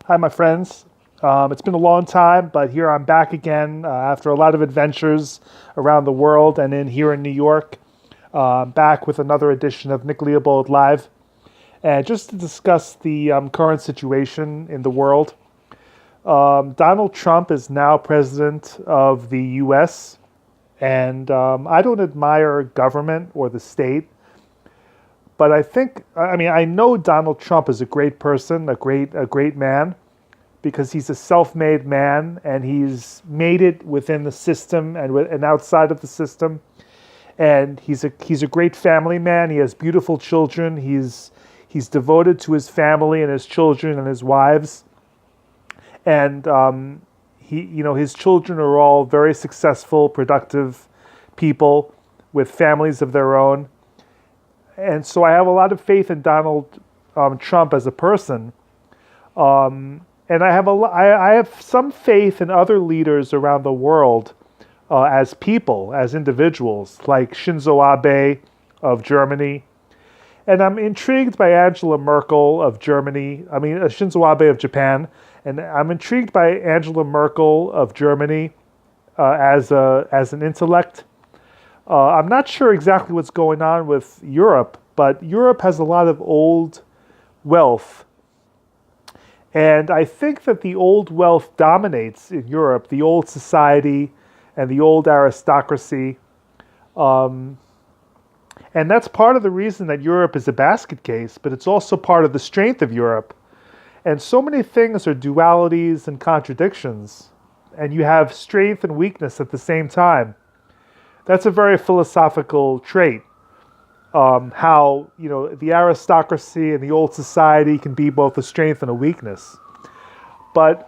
Hi, my friends. It's been a long time, but here I'm back again after a lot of adventures around the world and here in New York. Back with another edition of Nic Leobold Live, and just to discuss the current situation in the world. Donald Trump is now president of the U.S., and I don't admire government or the state, but I know Donald Trump is a great person, a great man, because he's a self-made man and he's made it within the system and outside of the system. And he's a great family man. He has beautiful children. He's devoted to his family and his children and his wives. And his children are all very successful, productive people with families of their own. And so I have a lot of faith in Donald Trump as a person. And I have some faith in other leaders around the world as people, as individuals, like Shinzo Abe of Germany. And I'm intrigued by Angela Merkel of Germany. Shinzo Abe of Japan. And I'm intrigued by Angela Merkel of Germany as an intellect. I'm not sure exactly what's going on with Europe, but Europe has a lot of old wealth. And I think that the old wealth dominates in Europe, the old society and the old aristocracy. And that's part of the reason that Europe is a basket case, but it's also part of the strength of Europe. And so many things are dualities and contradictions, and you have strength and weakness at the same time. That's a very philosophical trait. How the aristocracy and the old society can be both a strength and a weakness. But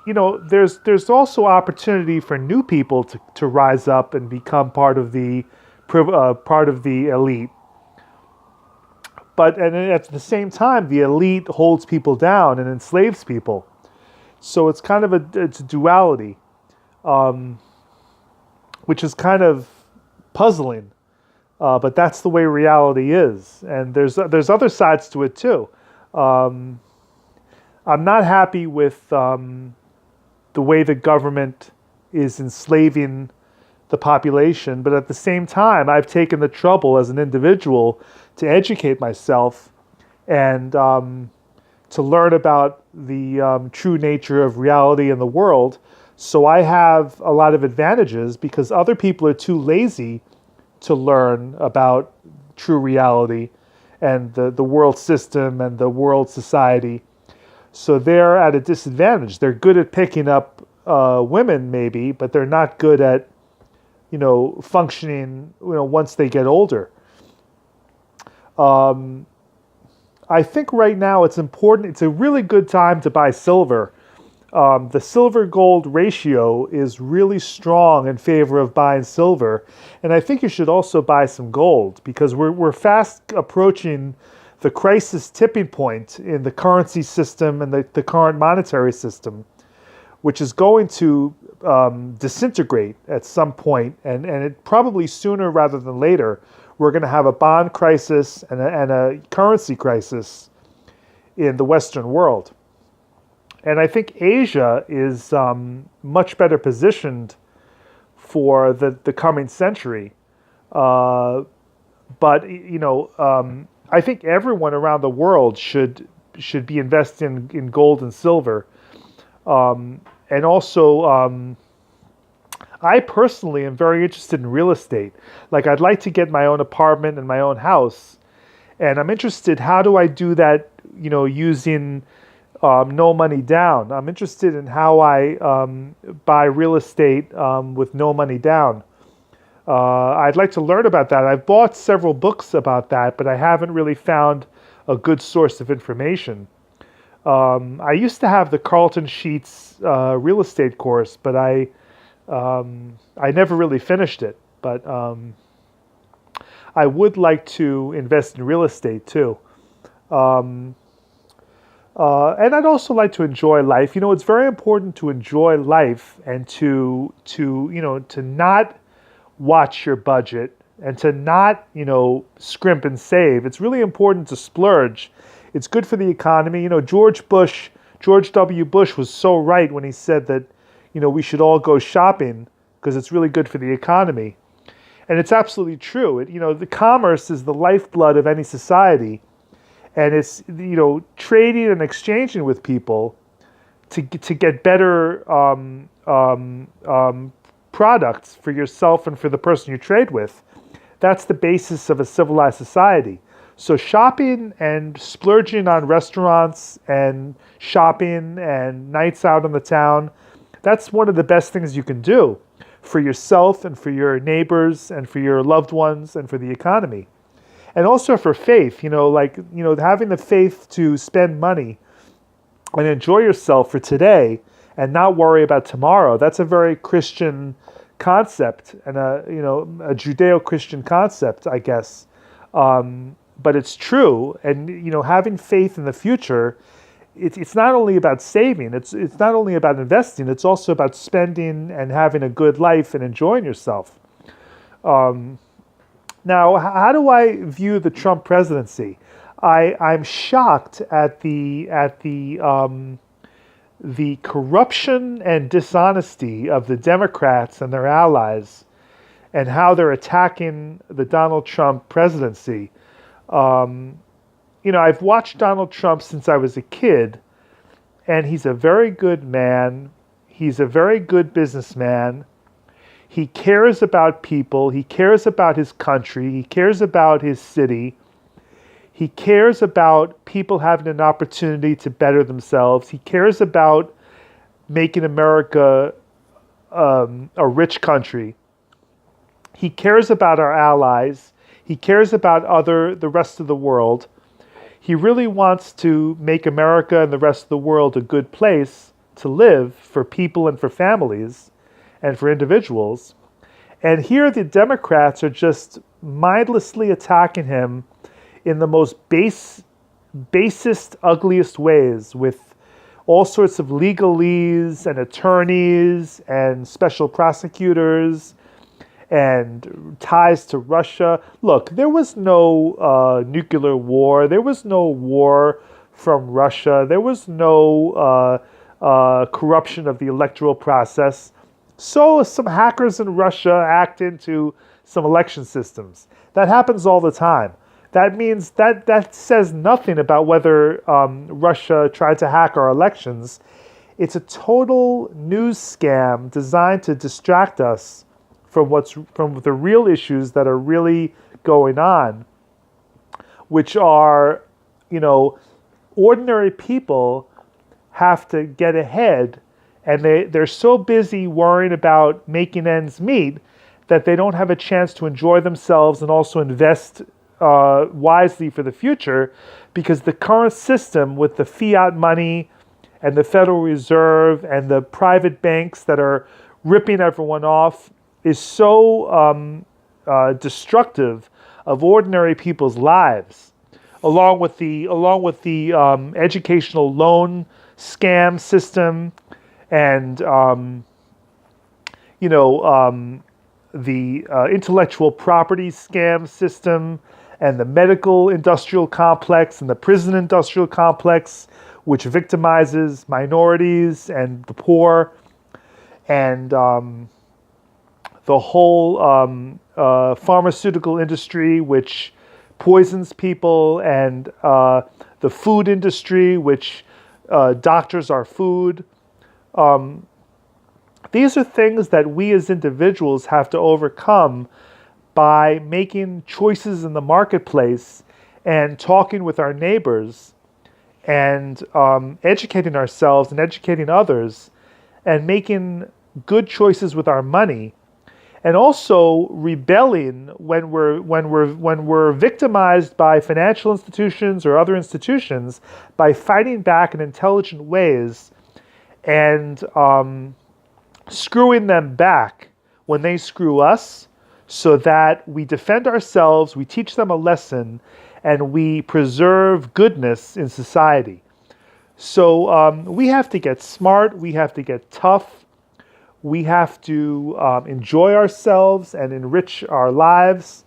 there's also opportunity for new people to rise up and become part of the elite. And at the same time, the elite holds people down and enslaves people. So it's kind of it's a duality, which is kind of puzzling. But that's the way reality is, and there's other sides to it too. I'm not happy with the way the government is enslaving the population, but at the same time, I've taken the trouble as an individual to educate myself and to learn about the true nature of reality in the world. So I have a lot of advantages because other people are too lazy to learn about true reality and the world system and the world society. So they're at a disadvantage. They're good at picking up women maybe, but they're not good at, functioning, once they get older. I think right now it's important. It's a really good time to buy silver. The silver-gold ratio is really strong in favor of buying silver. And I think you should also buy some gold because we're fast approaching the crisis tipping point in the currency system and the current monetary system, which is going to disintegrate at some point. And it probably sooner rather than later, we're going to have a bond crisis and a currency crisis in the Western world. And I think Asia is much better positioned for the coming century. But I think everyone around the world should be investing in gold and silver. And also, I personally am very interested in real estate. Like, I'd like to get my own apartment and my own house. And I'm interested, how do I do that, using no money down? I'm interested in how I buy real estate with no money down. I'd like to learn about that. I've bought several books about that, but I haven't really found a good source of information. I used to have the Carlton Sheets real estate course, but I never really finished it. But I would like to invest in real estate too. And I'd also like to enjoy life. It's very important to enjoy life and to not watch your budget and to not, scrimp and save. It's really important to splurge. It's good for the economy. George Bush George W. Bush was so right when he said that, we should all go shopping because it's really good for the economy. And it's absolutely true. The commerce is the lifeblood of any society. And it's, trading and exchanging with people to get better products for yourself and for the person you trade with. That's the basis of a civilized society. So shopping and splurging on restaurants and shopping and nights out in the town, that's one of the best things you can do for yourself and for your neighbors and for your loved ones and for the economy. And also for faith, having the faith to spend money and enjoy yourself for today and not worry about tomorrow. That's a very Christian concept and a Judeo-Christian concept, I guess. But it's true. And, having faith in the future, it's not only about saving, it's not only about investing, it's also about spending and having a good life and enjoying yourself. Now, how do I view the Trump presidency? I'm shocked at the corruption and dishonesty of the Democrats and their allies, and how they're attacking the Donald Trump presidency. I've watched Donald Trump since I was a kid, and he's a very good man. He's a very good businessman. He cares about people. He cares about his country. He cares about his city. He cares about people having an opportunity to better themselves. He cares about making America a rich country. He cares about our allies. He cares about the rest of the world. He really wants to make America and the rest of the world a good place to live for people and for families and for individuals. And here the Democrats are just mindlessly attacking him in the most basest, ugliest ways, with all sorts of legalese and attorneys and special prosecutors and ties to Russia. Look, there was no nuclear war. There was no war from Russia. There was no corruption of the electoral process. So some hackers in Russia hacked into some election systems. That happens all the time. That means that says nothing about whether Russia tried to hack our elections. It's a total news scam designed to distract us from the real issues that are really going on, which are, ordinary people have to get ahead, and they're so busy worrying about making ends meet that they don't have a chance to enjoy themselves and also invest wisely for the future, because the current system with the fiat money and the Federal Reserve and the private banks that are ripping everyone off is so destructive of ordinary people's lives, along with the educational loan scam system and the intellectual property scam system, and the medical industrial complex and the prison industrial complex, which victimizes minorities and the poor, and the whole pharmaceutical industry, which poisons people, and the food industry, which doctors are food. These are things that we as individuals have to overcome by making choices in the marketplace and talking with our neighbors and educating ourselves and educating others and making good choices with our money, and also rebelling when we're victimized by financial institutions or other institutions, by fighting back in intelligent ways and screwing them back when they screw us, so that we defend ourselves, we teach them a lesson, and we preserve goodness in society. So we have to get smart, we have to get tough, we have to enjoy ourselves and enrich our lives.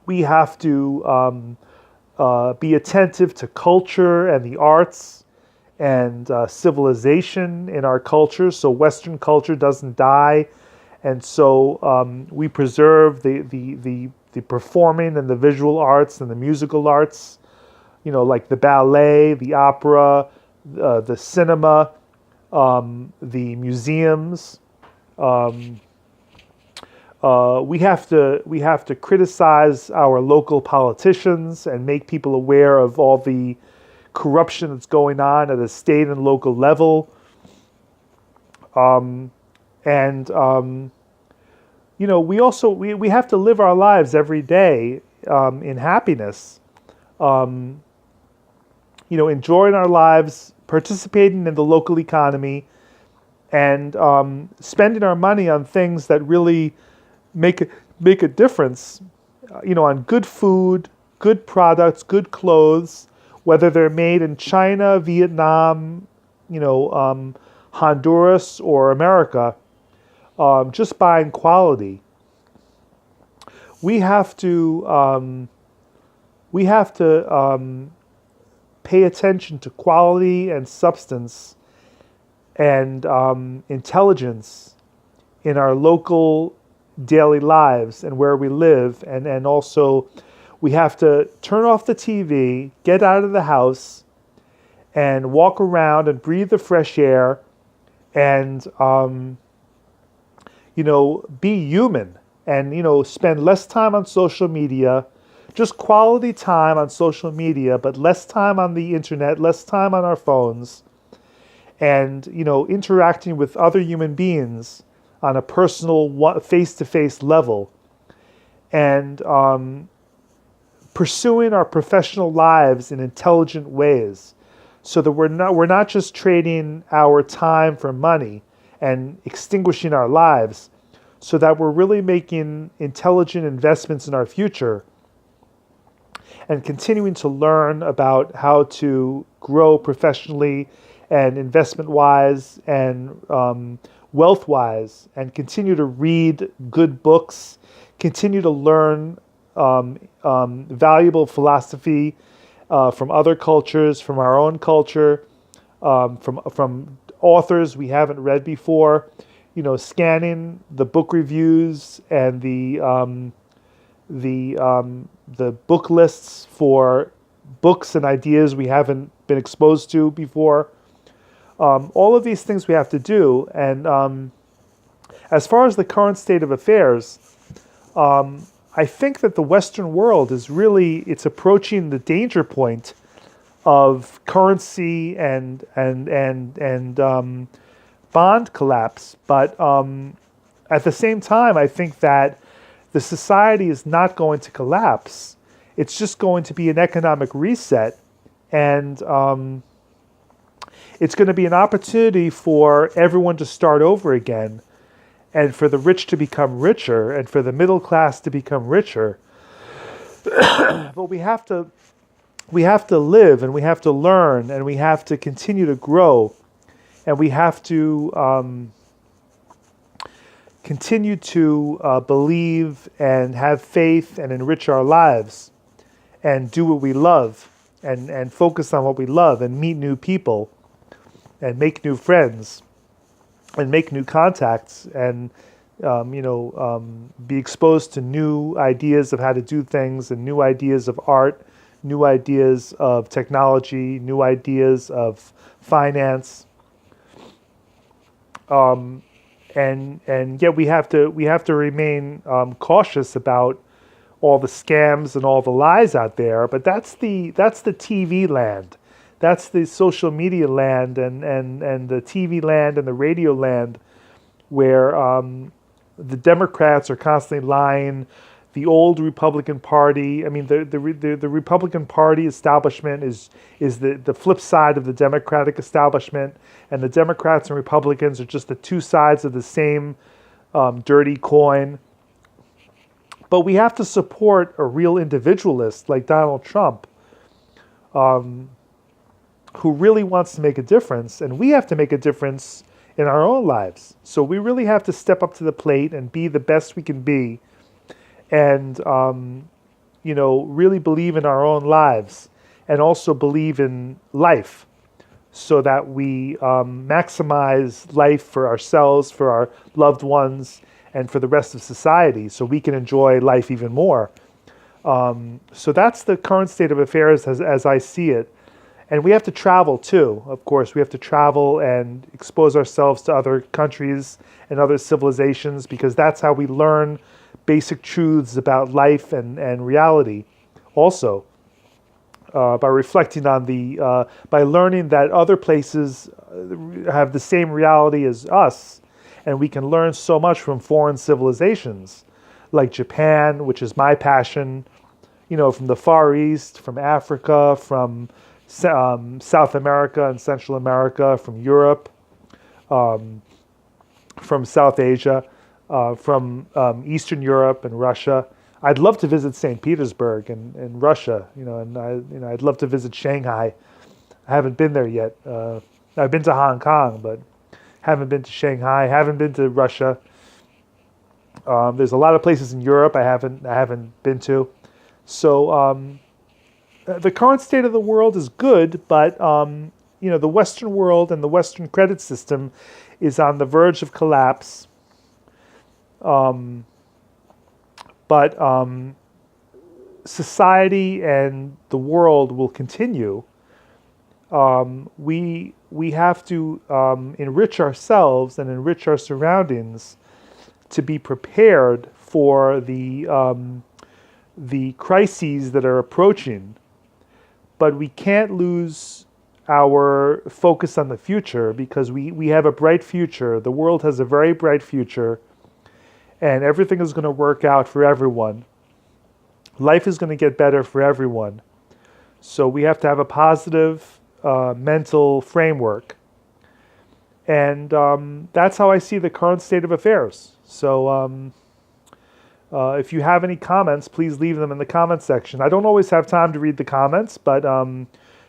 We have to be attentive to culture and the arts and civilization in our culture, so Western culture doesn't die, and so we preserve the performing and the visual arts and the musical arts, like the ballet, the opera, the cinema, the museums. We have to criticize our local politicians and make people aware of all the corruption that's going on at a state and local level. We have to live our lives every day in happiness. Enjoying our lives, participating in the local economy, and spending our money on things that really make a difference, on good food, good products, good clothes, whether they're made in China, Vietnam, Honduras, or America. Just buying quality. We have to pay attention to quality and substance and intelligence in our local daily lives and where we live, and also we have to turn off the TV, get out of the house, and walk around and breathe the fresh air, and be human, and spend less time on social media, just quality time on social media, but less time on the internet, less time on our phones, and interacting with other human beings on a personal, face-to-face level, and pursuing our professional lives in intelligent ways, so that we're not just trading our time for money and extinguishing our lives, so that we're really making intelligent investments in our future and continuing to learn about how to grow professionally and investment-wise and wealth-wise, and continue to read good books, continue to learn valuable philosophy from other cultures, from our own culture, from authors we haven't read before, scanning the book reviews and the book lists for books and ideas we haven't been exposed to before. All of these things we have to do. And as far as the current state of affairs, I think that the Western world it's approaching the danger point of currency and bond collapse. But at the same time, I think that the society is not going to collapse. It's just going to be an economic reset, and it's going to be an opportunity for everyone to start over again, and for the rich to become richer, and for the middle class to become richer. But we have to live, and we have to learn, and we have to continue to grow, and we have to continue to believe and have faith and enrich our lives and do what we love, and focus on what we love, and meet new people and make new friends and make new contacts, and be exposed to new ideas of how to do things, and new ideas of art, new ideas of technology, new ideas of finance. And yet we have to remain cautious about all the scams and all the lies out there. But that's the TV land, that's the social media land, and the TV land and the radio land, where the Democrats are constantly lying. The old Republican Party, I mean, the Republican Party establishment is the flip side of the Democratic establishment, and the Democrats and Republicans are just the two sides of the same dirty coin. But we have to support a real individualist like Donald Trump, who really wants to make a difference, and we have to make a difference in our own lives. So we really have to step up to the plate and be the best we can be, and really believe in our own lives and also believe in life so that we maximize life for ourselves, for our loved ones, and for the rest of society so we can enjoy life even more. So that's the current state of affairs as I see it. And we have to travel too, of course. We have to travel and expose ourselves to other countries and other civilizations because that's how we learn basic truths about life and reality. Also, by reflecting on by learning that other places have the same reality as us, and we can learn so much from foreign civilizations, like Japan, which is my passion, from the Far East, from Africa, from South America and Central America, from Europe, from South Asia, from Eastern Europe and Russia. I'd love to visit St. Petersburg in Russia, and I'd love to visit Shanghai. I haven't been there yet. I've been to Hong Kong, but haven't been to Shanghai. Haven't been to Russia. There's a lot of places in Europe I haven't been to. So the current state of the world is good, but the Western world and the Western credit system is on the verge of collapse. But society and the world will continue. We have to enrich ourselves and enrich our surroundings to be prepared for the crises that are approaching. But we can't lose our focus on the future because we have a bright future. The world has a very bright future. And everything is going to work out for everyone. Life is going to get better for everyone. So we have to have a positive mental framework. And that's how I see the current state of affairs. So if you have any comments, please leave them in the comment section. I don't always have time to read the comments, but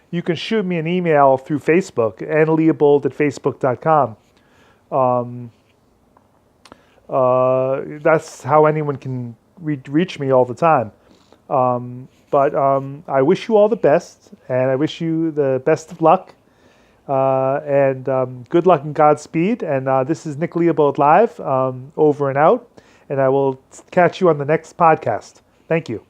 you can shoot me an email through Facebook, nicleobold@facebook.com. That's how anyone can reach me all the time. But I wish you all the best, and I wish you the best of luck, and good luck and Godspeed. And this is Nic Leobold Live, over and out, and I will catch you on the next podcast. Thank you.